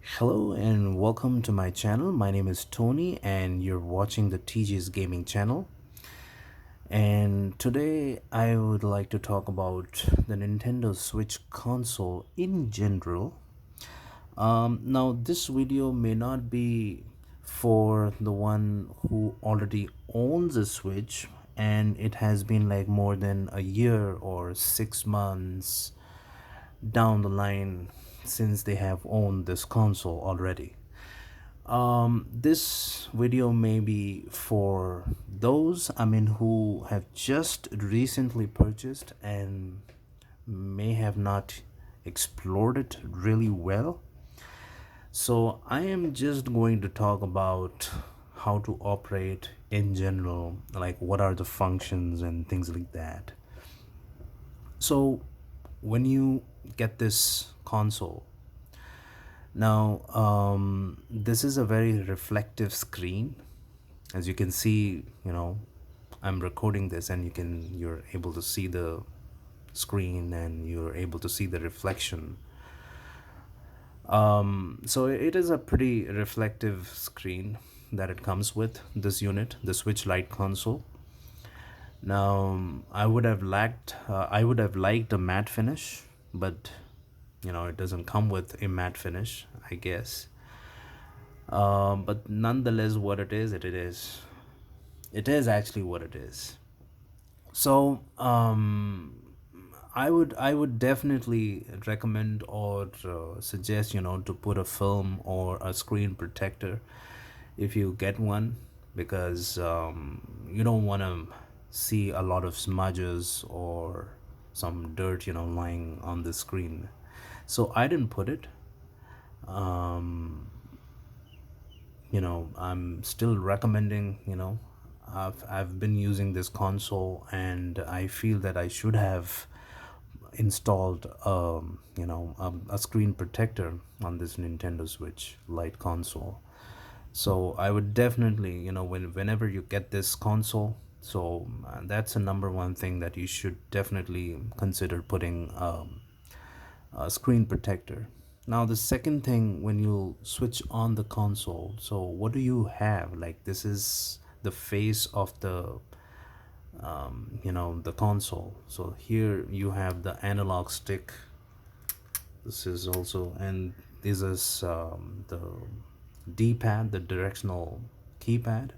Hello and welcome to my channel. My name is Tony and you're watching the TG's Gaming channel. And today I would like to talk about the Nintendo Switch console in general. Now this video may not be for the one who already owns a Switch and it has been like more than a year or 6 months down the line since they have owned this console already. This video may be for those who have just recently purchased and may have not explored it really well. So I am just going to talk about how to operate in general, like what are the functions and things like that. So when you get this console, now this is a very reflective screen. As you can see, I'm recording this and you're able to see the screen and you're able to see the reflection. So it is a pretty reflective screen that it comes with, this unit, the Switch Lite console. Now I would have liked a matte finish, but it doesn't come with a matte finish, I guess. But nonetheless, what it is, it is. It is actually what it is. So I would definitely recommend or suggest to put a film or a screen protector if you get one, because you don't want to see a lot of smudges or some dirt lying on the screen. So I didn't put it. um, I'm still recommending. I've been using this console and I feel that I should have installed a screen protector on this Nintendo Switch Lite console. So I would definitely, whenever you get this console, so that's a number one thing that you should definitely consider putting a screen protector. Now the second thing, when you switch on the console, so what do you have? Like, this is the face of the console. So here you have the analog stick. This is also, and this is the D-pad, the directional keypad.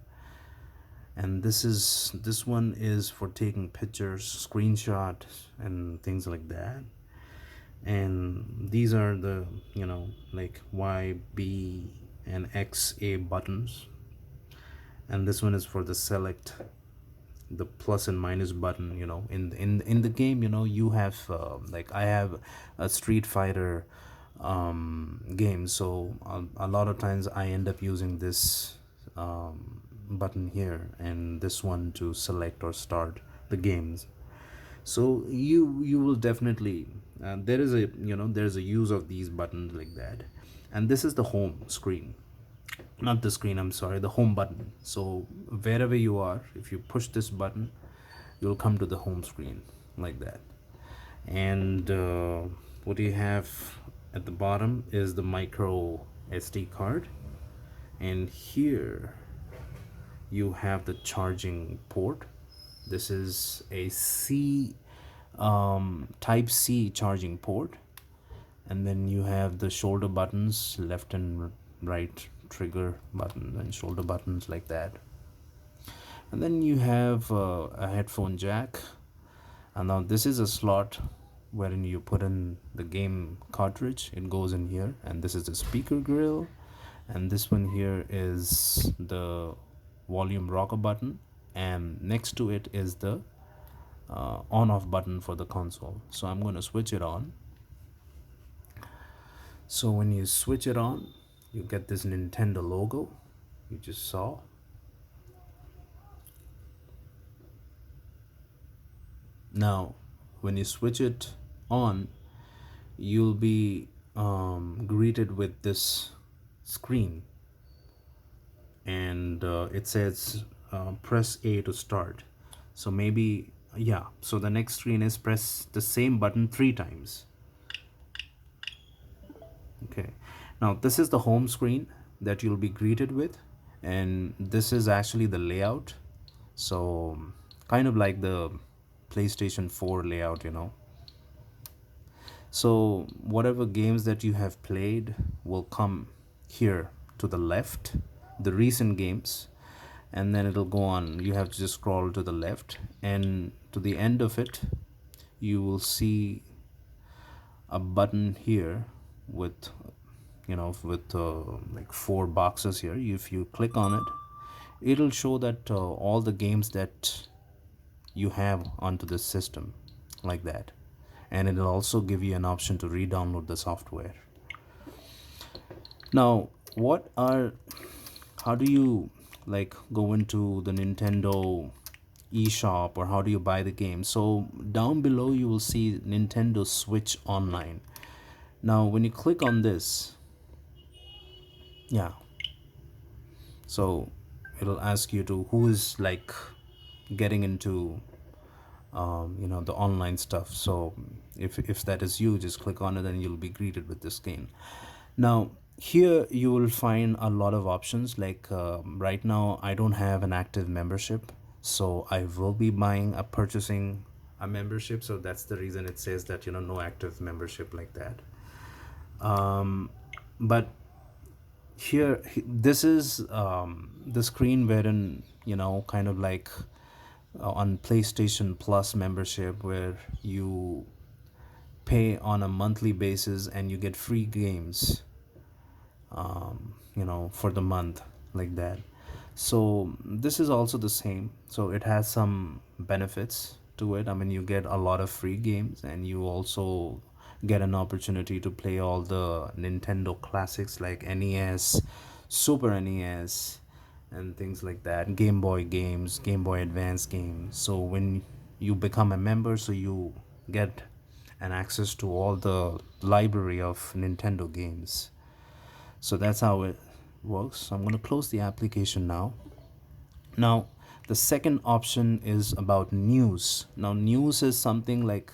And this one is for taking pictures, screenshots, and things like that. And these are the like Y, B, and X, A buttons. And this one is for the select, the plus and minus button. In the game, you have like I have a Street Fighter game, so a lot of times I end up using this button here and this one to select or start the games. So you will definitely there's a use of these buttons like that. And this is the home screen, not the screen, I'm sorry, the home button. So wherever you are, if you push this button, you'll come to the home screen like that. And what you have at the bottom is the micro SD card. And here you have the charging port. This is a type C charging port. And then you have the shoulder buttons, left and right trigger button and shoulder buttons like that. And then you have a headphone jack. And now this is a slot wherein you put in the game cartridge. It goes in here. And this is the speaker grill. And this one here is the volume rocker button. And next to it is the on off button for the console. So I'm going to switch it on. So when you switch it on, you get this Nintendo logo you just saw. Now when you switch it on, you'll be greeted with this screen. And it says press A to start. So maybe, yeah, so the next screen is press the same button 3 times. Okay, Now this is the home screen that you'll be greeted with, and this is actually the layout. So kind of like the PlayStation 4 layout, you know. So whatever games that you have played will come here to the left, the recent games, and then it'll go on. You have to just scroll to the left, and to the end of it, you will see a button here with, you know, with like four boxes here. If you click on it, it'll show that all the games that you have onto the system, like that. And it'll also give you an option to re-download the software. Now what are how do you like go into the Nintendo eShop, or how do you buy the game? So down below you will see Nintendo Switch Online. Now when you click on this, yeah, so it'll ask you to who is like getting into you know, the online stuff. So if that is you, just click on it and you'll be greeted with this screen. Now here you will find a lot of options. Like right now I don't have an active membership, so I will be buying a purchasing a membership. So that's the reason it says that, you know, no active membership, like that. But here this is the screen wherein, you know, kind of like on PlayStation Plus membership, where you pay on a monthly basis and you get free games, you know, for the month, like that. So this is also the same. So it has some benefits to it. I mean, you get a lot of free games, and you also get an opportunity to play all the Nintendo classics like NES, Super NES, and things like that, Game Boy games, Game Boy Advance games. So when you become a member, so you get an access to all the library of Nintendo games. So that's how it works. So I'm going to close the application now. Now the second option is about news. Now news is something like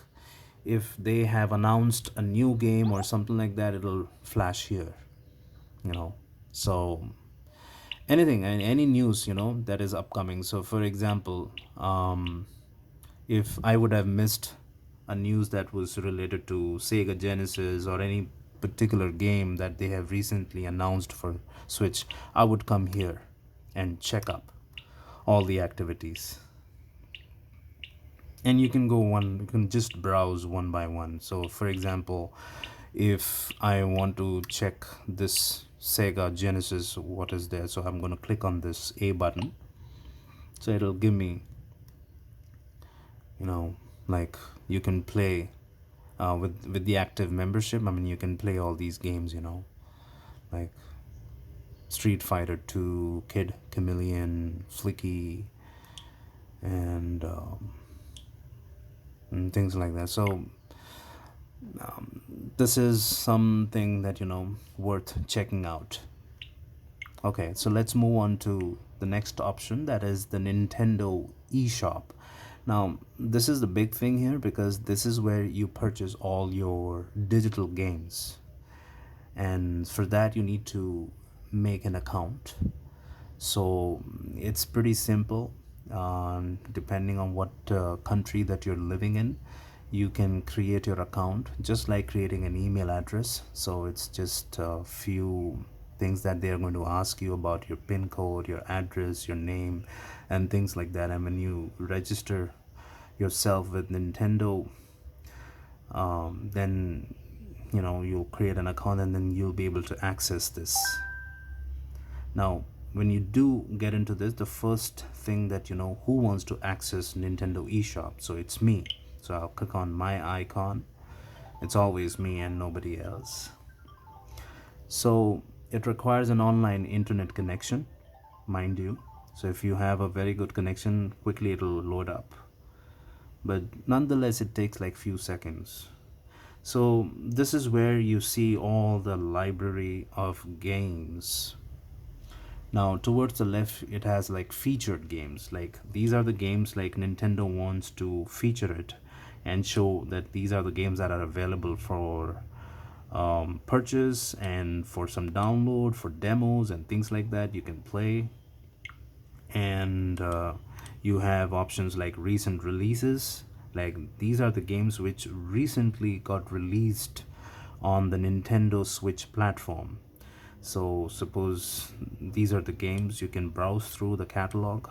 if they have announced a new game or something like that, it'll flash here, you know. So anything and any news, you know, that is upcoming. So for example, if I would have missed a news that was related to Sega Genesis or any particular game that they have recently announced for Switch, I would come here and check up all the activities. And you can just browse one by one. So for example, if I want to check this Sega Genesis, what is there, so I'm going to click on this A button. So it'll give me, you know, like you can play with the active membership. I mean, you can play all these games, you know, like Street Fighter 2, Kid Chameleon, Flicky, and things like that. So this is something that, you know, worth checking out. Okay, so let's move on to the next option, that is the Nintendo eShop. Now this is the big thing here, because this is where you purchase all your digital games, and for that you need to make an account. So it's pretty simple. Depending on what country that you're living in, you can create your account just like creating an email address. So it's just a few things that they are going to ask you about: your PIN code, your address, your name, and things like that. And when you register yourself with Nintendo, then, you know, you'll create an account, and then you'll be able to access this. Now when you do get into this, the first thing that, you know, who wants to access Nintendo eShop? So it's me. So I'll click on my icon. It's always me and nobody else. So it requires an online internet connection, mind you. So if you have a very good connection, quickly it'll load up, but nonetheless it takes like few seconds. So this is where you see all the library of games. Now towards the left it has like featured games. Like these are the games like Nintendo wants to feature it and show that these are the games that are available for purchase, and for some download, for demos and things like that, you can play. And you have options like recent releases. Like, these are the games which recently got released on the Nintendo Switch platform. So suppose these are the games, you can browse through the catalog.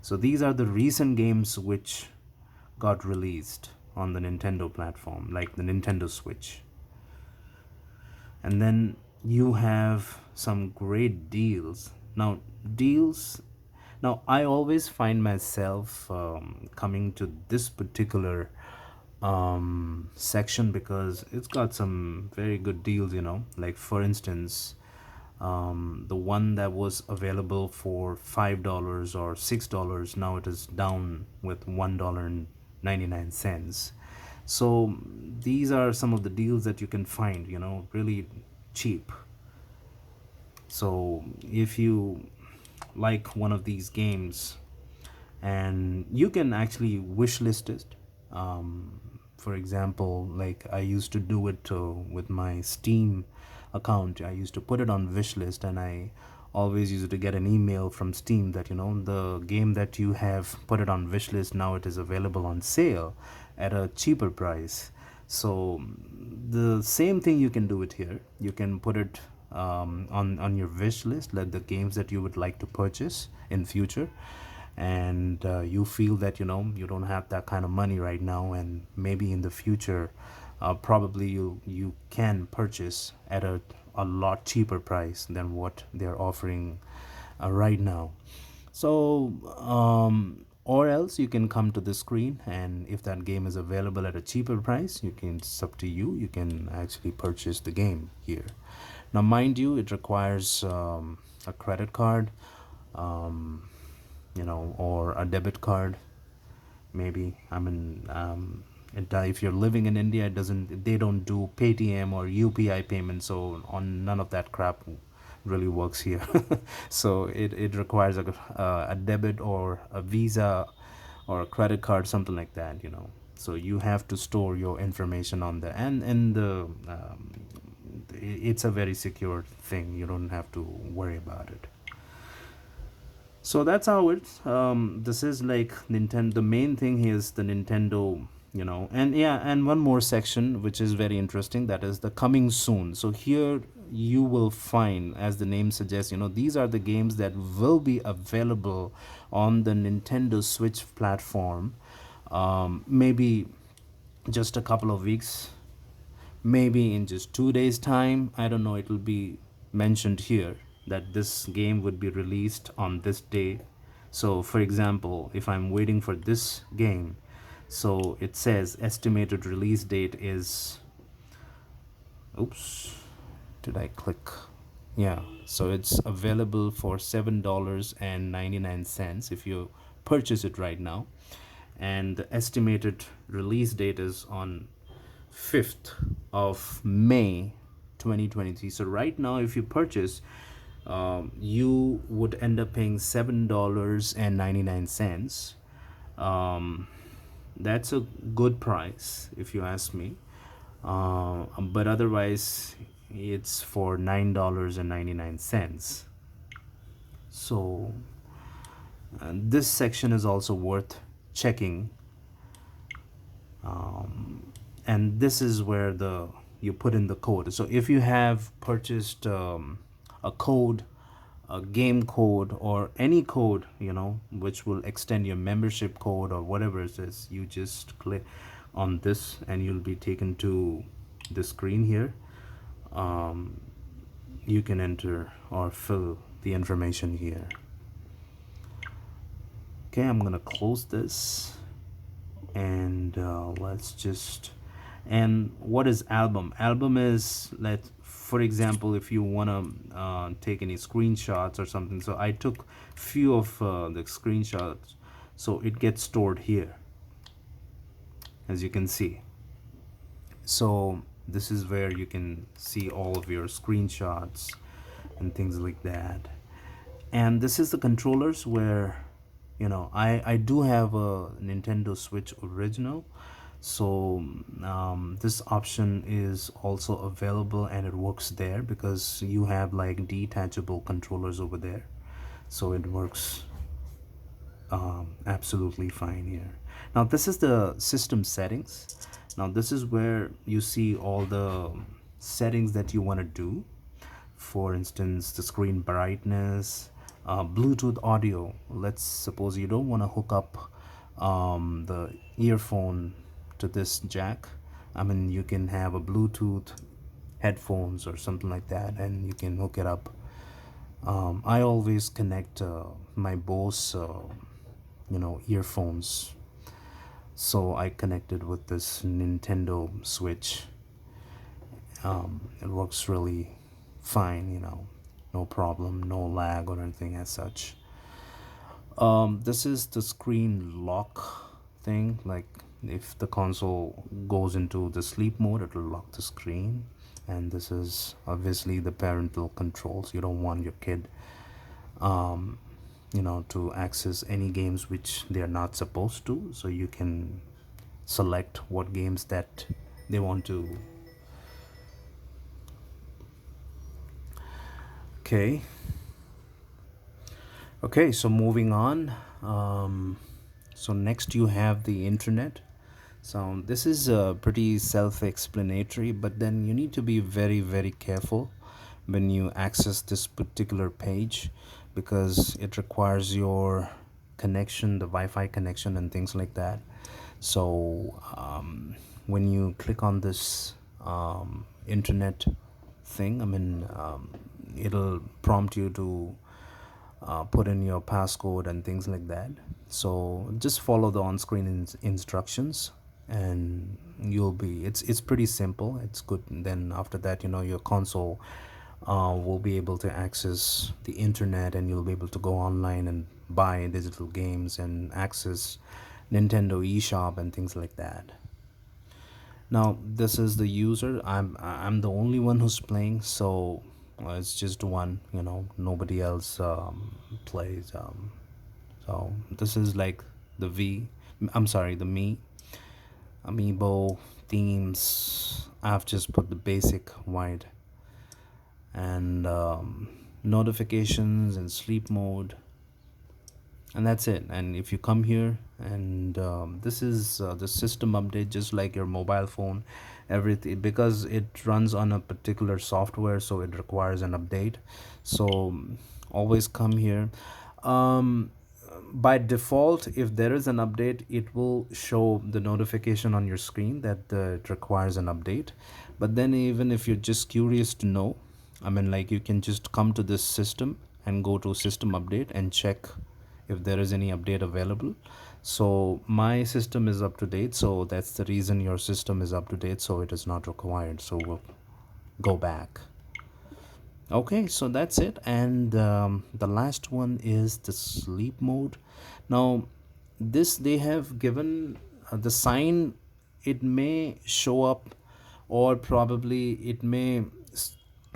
So these are the recent games which got released on the Nintendo platform, like the Nintendo Switch. And then you have some great deals. Deals now, I always find myself coming to this particular section because it's got some very good deals, like, for instance, the one that was available for $5 or $6, now it is down with $1.99. So these are some of the deals that you can find, really cheap. So if you like one of these games, and you can actually wish list it. For example, like, I used to do it with my Steam account. I used to put it on wish list, and I always used to get an email from Steam that, the game that you have put it on wish list, now it is available on sale at a cheaper price. So the same thing you can do it here. You can put it on your wish list, like the games that you would like to purchase in future, and you feel that you don't have that kind of money right now, and maybe in the future, probably you can purchase at a lot cheaper price than what they're offering right now. So or else you can come to the screen, and if that game is available at a cheaper price, it's up to you. You can actually purchase the game here. Now, mind you, it requires a credit card, um, or a debit card, maybe. I mean, if you're living in India, they don't do Paytm or UPI payments, so on none of that crap really works here. So it requires a debit or a Visa or a credit card, something like that. So you have to store your information on there, and it's a very secure thing. You don't have to worry about it. So that's how it's. This is like Nintendo. The main thing here is the Nintendo, and yeah, and one more section which is very interesting. That is the coming soon. So here you will find, as the name suggests, these are the games that will be available on the Nintendo Switch platform. Maybe just a couple of weeks, maybe in just 2 days time, I don't know, it will be mentioned here that this game would be released on this day. So for example, if I'm waiting for this game, so it says estimated release date is, oops, did I click? Yeah, so it's available for $7.99 if you purchase it right now, and the estimated release date is on 5th of May 2023. So right now, if you purchase, you would end up paying $7.99. That's a good price if you ask me, but otherwise it's for $9.99. So this section is also worth checking, and this is where you put in the code. So if you have purchased a code, a game code, or any code, which will extend your membership code or whatever it is, you just click on this and you'll be taken to the screen here. You can enter or fill the information here. Okay, I'm gonna close this, and let's just. And what is album? Album is, for example, if you want to take any screenshots or something. So I took few of the screenshots, so it gets stored here, as you can see. So this is where you can see all of your screenshots and things like that. And this is the controllers where I do have a Nintendo Switch original, So this option is also available and it works there because you have like detachable controllers over there, so it works absolutely fine here. Now this is the system settings. Now this is where you see all the settings that you want to do. For instance, the screen brightness, Bluetooth audio. Let's suppose you don't want to hook up the earphone to this jack. I mean, you can have a Bluetooth headphones or something like that, and you can hook it up. I always connect my Bose, earphones. So I connected with this Nintendo Switch. It works really fine, no problem, no lag or anything as such. This is the screen lock thing. Like if the console goes into the sleep mode, it will lock the screen. And this is obviously the parental controls. You don't want your kid, to access any games which they are not supposed to. So you can select what games that they want to. Okay. Okay, so moving on. So next you have the internet. So this is pretty self-explanatory, but then you need to be very, very careful when you access this particular page because it requires your connection, the Wi-Fi connection and things like that. So when you click on this internet thing, I mean, it'll prompt you to put in your passcode and things like that. So just follow the on-screen instructions and you'll be, it's pretty simple, it's good. And then after that, your console will be able to access the internet and you'll be able to go online and buy digital games and access Nintendo eShop and things like that. Now this is the user. I'm the only one who's playing, so it's just one. Nobody else plays. So this is like the V. I'm sorry, the Me Amiibo themes. I've just put the basic white and notifications and sleep mode, and that's it. And if you come here and this is the system update, just like your mobile phone, everything, because it runs on a particular software, so it requires an update. So always come here. By default, if there is an update, it will show the notification on your screen that it requires an update. But then even if you're just curious to know, I mean, like, you can just come to this system and go to system update and check if there is any update available. So my system is up to date, so that's the reason your system is up to date, so it is not required. So we'll go back. Okay, so that's it. And the last one is the sleep mode. Now this, they have given the sign. It may show up, or probably it may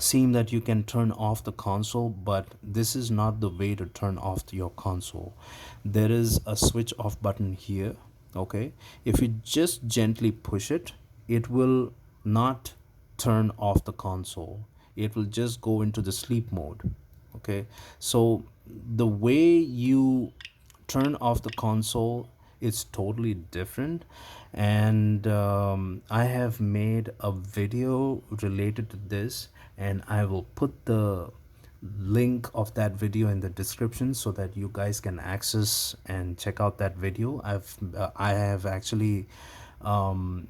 seem that you can turn off the console, but this is not the way to turn off your console. There is a switch off button here. Okay, if you just gently push it, it will not turn off the console, it will just go into the sleep mode. Okay, so the way you turn off the console is totally different, and I have made a video related to this, and I will put the link of that video in the description so that you guys can access and check out that video. I have actually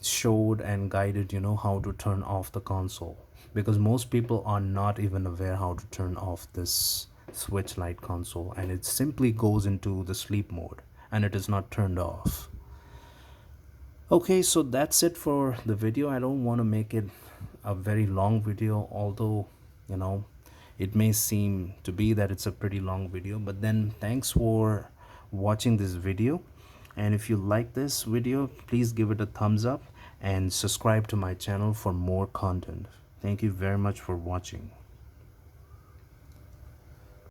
showed and guided how to turn off the console, because most people are not even aware how to turn off this switch light console, and it simply goes into the sleep mode and it is not turned off. Okay, so that's it for the video. I don't want to make it a very long video, although it may seem to be that it's a pretty long video, but then thanks for watching this video. And if you like this video, please give it a thumbs up and subscribe to my channel for more content. Thank you very much for watching.